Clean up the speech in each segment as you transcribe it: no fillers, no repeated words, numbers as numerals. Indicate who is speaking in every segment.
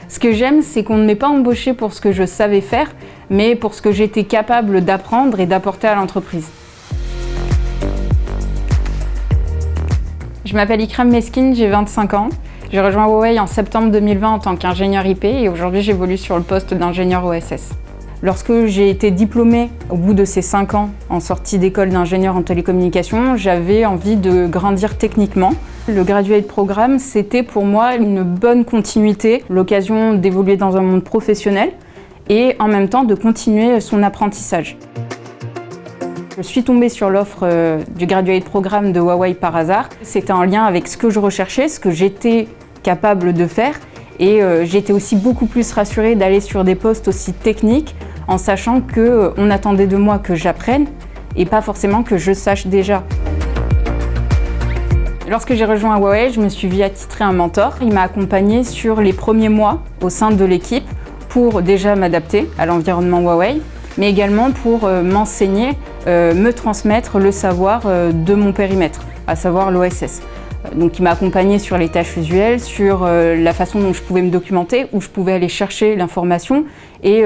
Speaker 1: Ce que j'aime, c'est qu'on ne m'ait pas embauché pour ce que je savais faire, mais pour ce que j'étais capable d'apprendre et d'apporter à l'entreprise. Je m'appelle Ikram Meskin, j'ai 25 ans. J'ai rejoint Huawei en septembre 2020 en tant qu'ingénieur IP et aujourd'hui j'évolue sur le poste d'ingénieur OSS. Lorsque j'ai été diplômée au bout de ces 5 ans en sortie d'école d'ingénieur en télécommunications, j'avais envie de grandir techniquement. Le Graduate Programme, c'était pour moi une bonne continuité, l'occasion d'évoluer dans un monde professionnel et en même temps de continuer son apprentissage. Je suis tombée sur l'offre du Graduate Programme de Huawei par hasard. C'était en lien avec ce que je recherchais, ce que j'étais capable de faire et j'étais aussi beaucoup plus rassurée d'aller sur des postes aussi techniques en sachant qu'on attendait de moi que j'apprenne et pas forcément que je sache déjà. Lorsque j'ai rejoint Huawei, je me suis vue attitrée un mentor. Il m'a accompagnée sur les premiers mois au sein de l'équipe pour déjà m'adapter à l'environnement Huawei, mais également pour m'enseigner, me transmettre le savoir de mon périmètre, à savoir l'OSS. Donc il m'a accompagnée sur les tâches usuelles, sur la façon dont je pouvais me documenter, où je pouvais aller chercher l'information et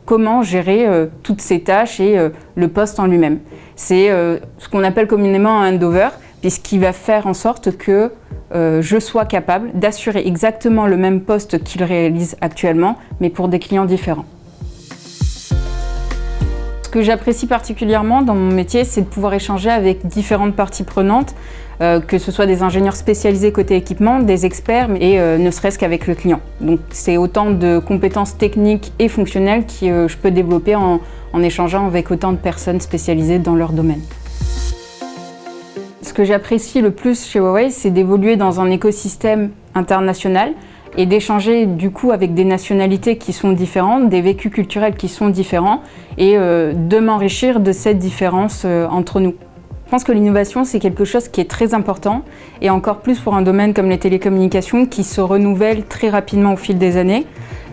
Speaker 1: comment gérer toutes ces tâches et le poste en lui-même. C'est ce qu'on appelle communément un handover, puisqu'il va faire en sorte que je sois capable d'assurer exactement le même poste qu'il réalise actuellement, mais pour des clients différents. Ce que j'apprécie particulièrement dans mon métier, c'est de pouvoir échanger avec différentes parties prenantes, que ce soit des ingénieurs spécialisés côté équipement, des experts et ne serait-ce qu'avec le client. Donc c'est autant de compétences techniques et fonctionnelles que je peux développer en échangeant avec autant de personnes spécialisées dans leur domaine. Ce que j'apprécie le plus chez Huawei, c'est d'évoluer dans un écosystème international et d'échanger du coup avec des nationalités qui sont différentes, des vécus culturels qui sont différents et de m'enrichir de cette différence entre nous. Je pense que l'innovation, c'est quelque chose qui est très important et encore plus pour un domaine comme les télécommunications qui se renouvelle très rapidement au fil des années.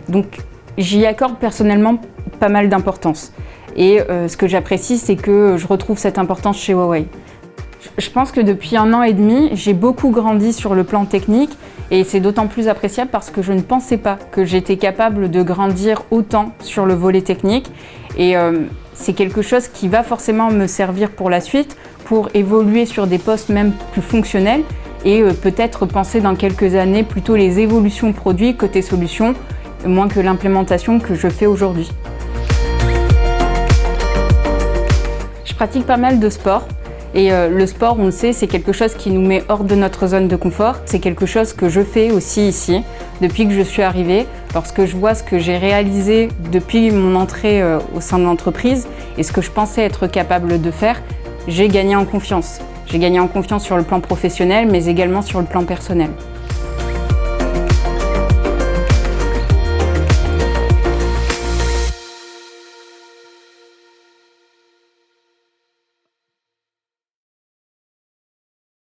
Speaker 1: Donc j'y accorde personnellement pas mal d'importance. Et ce que j'apprécie, c'est que je retrouve cette importance chez Huawei. Je pense que depuis 1 an et demi, j'ai beaucoup grandi sur le plan technique et c'est d'autant plus appréciable parce que je ne pensais pas que j'étais capable de grandir autant sur le volet technique et c'est quelque chose qui va forcément me servir pour la suite, pour évoluer sur des postes même plus fonctionnels et peut-être penser dans quelques années plutôt les évolutions produits côté solutions, moins que l'implémentation que je fais aujourd'hui. Je pratique pas mal de sport. Et le sport, on le sait, c'est quelque chose qui nous met hors de notre zone de confort. C'est quelque chose que je fais aussi ici, depuis que je suis arrivée. Lorsque je vois ce que j'ai réalisé depuis mon entrée au sein de l'entreprise et ce que je pensais être capable de faire, j'ai gagné en confiance. J'ai gagné en confiance sur le plan professionnel, mais également sur le plan personnel.